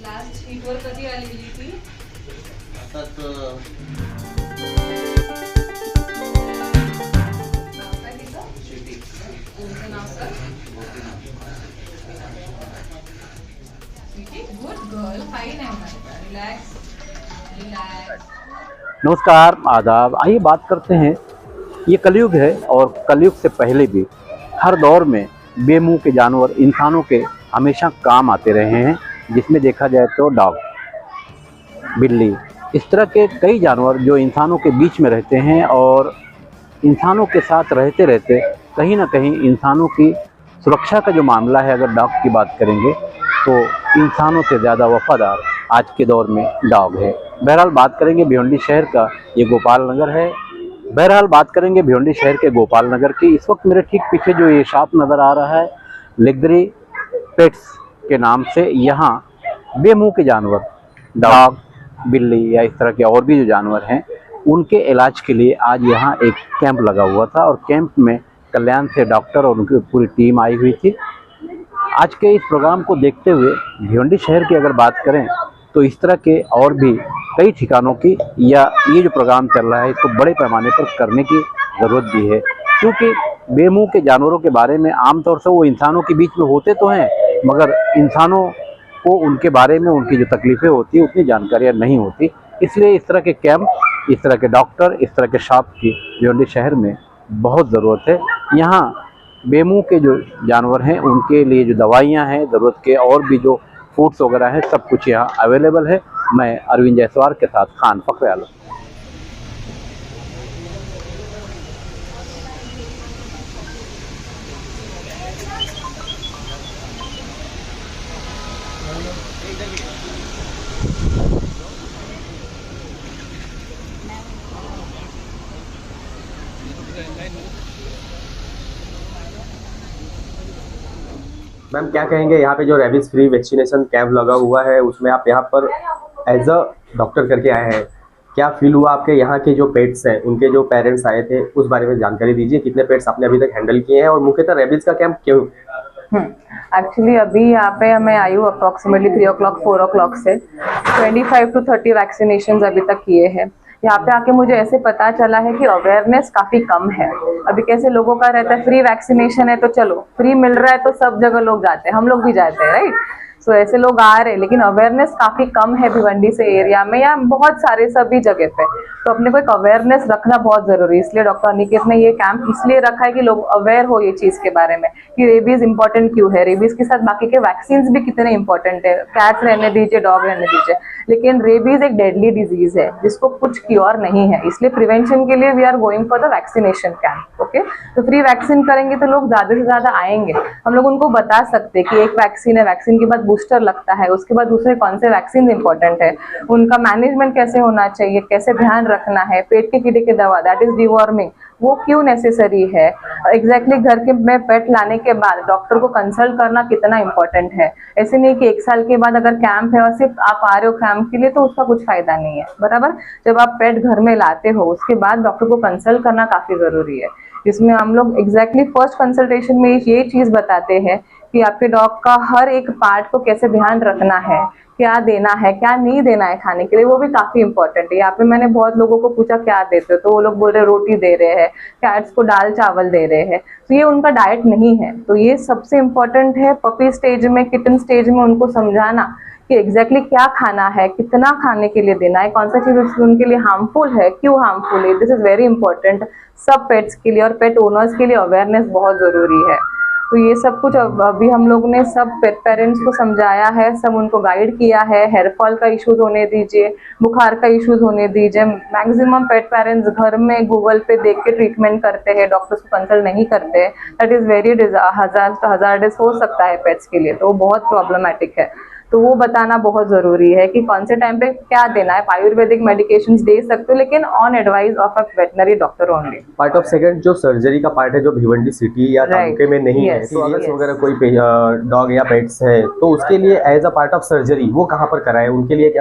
Last हीटवर कधी आलेली ती? आताच नाव काय तिचं? शेती तुमचं नाव सर? गुड गर्ल, फाइन है हमारे। Relax relax. नमस्कार, आदाब। आइए बात करते हैं। ये कलयुग है और कलयुग से पहले भी हर दौर में बेमुंह के जानवर इंसानों के हमेशा काम आते रहे हैं, जिसमें देखा जाए तो डॉग, बिल्ली, इस तरह के कई जानवर जो इंसानों के बीच में रहते हैं और इंसानों के साथ रहते रहते कहीं ना कहीं इंसानों की सुरक्षा का जो मामला है, अगर डॉग की बात करेंगे तो इंसानों से ज़्यादा वफादार आज के दौर में डॉग है। बहरहाल बात करेंगे भिवंडी शहर का, ये गोपाल नगर है। बहरहाल बात करेंगे भिवंडी शहर के गोपाल नगर की। इस वक्त मेरे ठीक पीछे जो ये शॉप नज़र आ रहा है, लेगदरी पेट्स के नाम से, यहाँ बेमुंह के जानवर, डॉग, बिल्ली या इस तरह के और भी जो जानवर हैं, उनके इलाज के लिए आज यहाँ एक कैंप लगा हुआ था और कैंप में कल्याण से डॉक्टर और उनकी पूरी टीम आई हुई थी। आज के इस प्रोग्राम को देखते हुए भिवंडी शहर की अगर बात करें तो इस तरह के और भी कई ठिकानों की, या ये जो प्रोग्राम चल रहा है इसको बड़े पैमाने पर करने की ज़रूरत भी है, क्योंकि बेमुंह के जानवरों के बारे में आमतौर से वो इंसानों के बीच में होते तो हैं, मगर इंसानों को उनके बारे में उनकी जो तकलीफ़ें होती हैं उतनी जानकारियाँ नहीं होती। इसलिए इस तरह के कैंप, इस तरह के डॉक्टर, इस तरह के शॉप की भिवंडी शहर में बहुत ज़रूरत है। यहाँ बेमुंह के जो जानवर हैं उनके लिए जो दवाइयाँ हैं, ज़रूरत के और भी जो फूड्स वगैरह हैं, सब कुछ यहाँ अवेलेबल है। मैं अरविंद जायसवाल के साथ खान फखरे आलम। मैम क्या कहेंगे, यहाँ पे जो रेबीज फ्री वैक्सीनेशन कैंप लगा हुआ है उसमें आप यहाँ पर एज अ डॉक्टर करके आए हैं, क्या फील हुआ आपके? यहाँ के जो पेट्स हैं उनके जो पेरेंट्स आए थे उस बारे में जानकारी दीजिए। कितने पेट्स आपने अभी तक हैंडल किए हैं और मुख्यतः रेबीज का कैंप क्यों? एक्चुअली अभी यहाँ पे मैं आई हूँ अप्रॉक्सीमेटली 3 o'clock 4 o'clock से 25 to 30 वैक्सीनेशन अभी तक किए हैं। यहाँ पे आके मुझे ऐसे पता चला है कि अवेयरनेस काफ़ी कम है। अभी कैसे लोगों का रहता है, फ्री वैक्सीनेशन है तो चलो, फ्री मिल रहा है तो सब जगह लोग जाते हैं, हम लोग भी जाते हैं, राइट। सो ऐसे लोग आ रहे हैं, लेकिन अवेयरनेस काफ़ी कम है भिवंडी से एरिया में या बहुत सारे सभी जगह पे। तो अपने को एक अवेयरनेस रखना बहुत ज़रूरी है, इसलिए डॉक्टर अनिकेत ने ये कैंप इसलिए रखा है कि लोग अवेयर हो ये चीज़ के बारे में कि रेबीज़ इंपॉर्टेंट क्यों है, रेबीज़ के साथ बाकी के वैक्सीन भी कितने इंपॉर्टेंट है। कैट्स रहने दीजिए, डॉग रहने दीजिए, लेकिन रेबीज़ एक डेडली डिजीज़ है जिसको कुछ क्योर नहीं है, इसलिए प्रिवेंशन के लिए we are going for the vaccination camp. Okay, तो फ्री वैक्सीन करेंगे तो लोग ज़्यादा से ज़्यादा आएंगे। हम लोग उनको बता सकते हैं कि एक वैक्सीन है, वैक्सीन के बाद बूस्टर लगता है, उसके बाद दूसरे कौन से वैक्सीन इंपॉर्टेंट है, उनका मैनेजमेंट कैसे होना चाहिए, कैसे ध्यान रखना है, पेट के कीड़े की दवा दैट इज डिवॉर्मिंग वो क्यों नेसेसरी है, एग्जैक्टली घर के में पेट लाने के बाद डॉक्टर को कंसल्ट करना कितना इंपॉर्टेंट है। ऐसे नहीं कि 1 साल के बाद अगर कैंप है और सिर्फ आप आ रहे हो कैंप के लिए तो उसका कुछ फायदा नहीं है, बराबर। जब आप पेट घर में लाते हो उसके बाद डॉक्टर को कंसल्ट करना काफी जरूरी है, जिसमें हम लोग एग्जैक्टली फर्स्ट कंसल्टेशन में ये चीज बताते हैं कि आपके डॉग का हर एक पार्ट को कैसे ध्यान रखना है, क्या देना है क्या नहीं देना है खाने के लिए, वो भी काफी इंपॉर्टेंट है। यहाँ पे मैंने बहुत लोगों को पूछा क्या देते हो, तो वो लोग बोल रहे रोटी दे रहे हैं, कैट्स को दाल चावल दे रहे हैं, तो ये उनका डाइट नहीं है। तो ये सबसे इम्पोर्टेंट है पपी स्टेज में, किटन स्टेज में उनको समझाना कि एग्जैक्टली क्या खाना है, कितना खाने के लिए देना है, कौन सा चीज उनके लिए हार्मफुल है, क्यों हार्मफुल है। दिस इज वेरी इंपॉर्टेंट सब पेट्स के लिए और पेट ओनर्स के लिए अवेयरनेस बहुत जरूरी है। तो ये सब कुछ अभी हम लोग ने सब पेट पेरेंट्स को समझाया है, सब उनको गाइड किया है। हेयर फॉल का इश्यूज होने दीजिए, बुखार का इश्यूज होने दीजिए। मैक्सिमम पेट पेरेंट्स घर में गूगल पे देख के ट्रीटमेंट करते हैं, डॉक्टर्स को कंसल्ट नहीं करते हैं। दैट इज वेरी हजार्डस हो सकता है पेट्स के लिए, तो वो बहुत प्रॉब्लमैटिक है। तो वो बताना बहुत जरूरी है कि कौन से टाइम पे क्या देना है। आयुर्वेदिक मेडिकेशंस दे सकते हो लेकिन on advice of a veterinary doctor only. Part of second जो सर्जरी का पार्ट है जो भिवंडी सिटी या तालुके में नहीं है, तो अगर वगैरह कोई डॉग या पेट्स है तो उसके लिए as a part of surgery वो कहाँ पर कराए, उनके लिए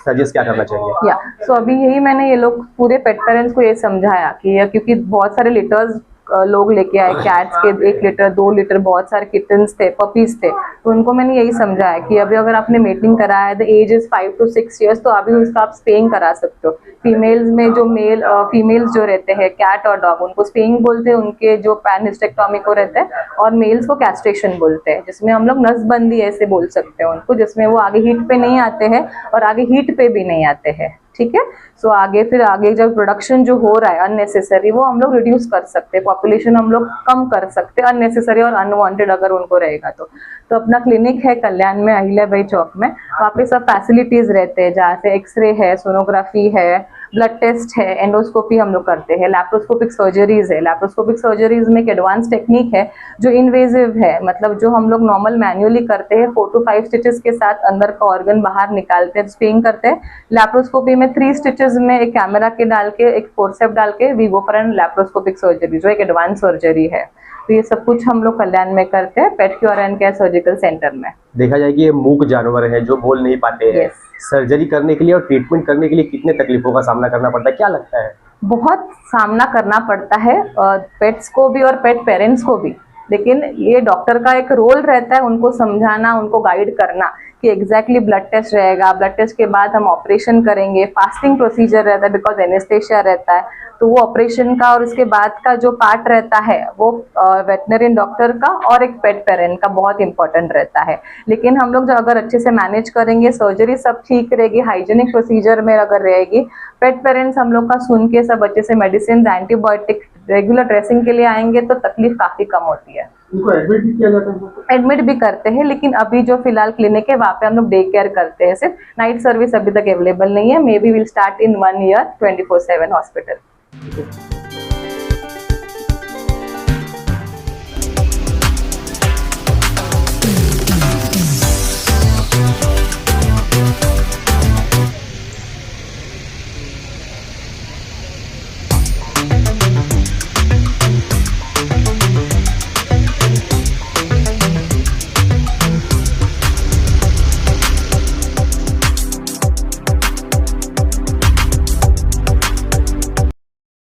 सजेस्ट क्या करना चाहिए? सो अभी यही मैंने ये लोग पूरे पेट पेरेंट्स को ये समझाया कि क्योंकि बहुत सारे लिटर्स लोग लेके आए कैट्स के 1 लीटर 2 लीटर, बहुत सारे किटन्स थे, पपीज थे। तो उनको मैंने यही समझाया कि अभी अगर आपने मेटिंग कराया है, the age is 5 to 6 years, तो अभी उसका आप स्पेइंग करा सकते हो। फीमेल्स में जो फीमेल्स जो रहते हैं कैट और डॉग, उनको स्पेइंग बोलते हैं, उनके जो पैन हिस्टेक्टोमी को रहते हैं, और मेल्स को कैस्ट्रेशन बोलते हैं, जिसमें हम लोग नसबंदी ऐसे बोल सकते हैं उनको, जिसमें वो आगे हीट पे नहीं आते हैं और आगे हीट पे भी नहीं आते हैं। ठीक है, सो आगे जब प्रोडक्शन जो हो रहा है अननेसेसरी, वो हम लोग रिड्यूस कर सकते हैं, पॉपुलेशन हम लोग कम कर सकते हैं अननेसेसरी और अनवांटेड अगर उनको रहेगा तो अपना क्लिनिक है कल्याण में, अहिल्याबाई चौक में। वहाँ पे सब फैसिलिटीज रहते हैं, जहाँ से एक्सरे है, सोनोग्राफी है, ब्लड टेस्ट है, एंडोस्कोपी हम लोग करते हैं, लैप्रोस्कोपिक सर्जरीज है। लैप्रोस्कोपिक सर्जरीज में एक एडवांस टेक्निक है जो इन्वेजिव है, मतलब जो हम लोग नॉर्मल मैन्युअली करते हैं 4 to 5 स्टिचेस के साथ अंदर का ऑर्गन बाहर निकालते हैं, स्पेइंग करते हैं। लैप्रोस्कोपी में 3 स्टिचेस में एक कैमरा के डाल के, एक फोर्सेप डाल के, we go for an laparoscopic surgery, जो एक एडवांस सर्जरी है। तो ये सब कुछ हम लोग कल्याण में करते हैं, pet cure and care surgical centre में। देखा जाए कि ये मूक जानवर है जो बोल नहीं पाते हैं, Yes. सर्जरी करने के लिए और ट्रीटमेंट करने के लिए कितने तकलीफों का सामना करना पड़ता है, क्या लगता है? बहुत सामना करना पड़ता है पेट्स को भी और पेट पेरेंट्स को भी, लेकिन ये डॉक्टर का एक रोल रहता है उनको समझाना, उनको गाइड करना कि एग्जैक्टली ब्लड टेस्ट रहेगा, ब्लड टेस्ट के बाद हम ऑपरेशन करेंगे, फास्टिंग प्रोसीजर रहता है बिकॉज एनेस्थेशिया रहता है, तो वो ऑपरेशन का और उसके बाद का जो पार्ट रहता है वो वेटनरियन डॉक्टर का और एक पेट पेरेंट का बहुत इंपॉर्टेंट रहता है। लेकिन हम लोग जो अगर अच्छे से मैनेज करेंगे, सर्जरी सब ठीक रहेगी, हाइजीनिक प्रोसीजर में अगर रहेगी, पेट पेरेंट्स हम लोग का सुन के सब अच्छे से मेडिसिन, एंटीबायोटिक, रेगुलर ड्रेसिंग के लिए आएंगे तो तकलीफ काफी कम होती है। उनको एडमिट भी किया जाता है? एडमिट भी करते हैं, लेकिन अभी जो फिलहाल क्लिनिक है वहाँ पे हम लोग डे केयर करते हैं, सिर्फ नाइट सर्विस अभी तक अवेलेबल नहीं है। May be will start in 1 year 24/7 hospital.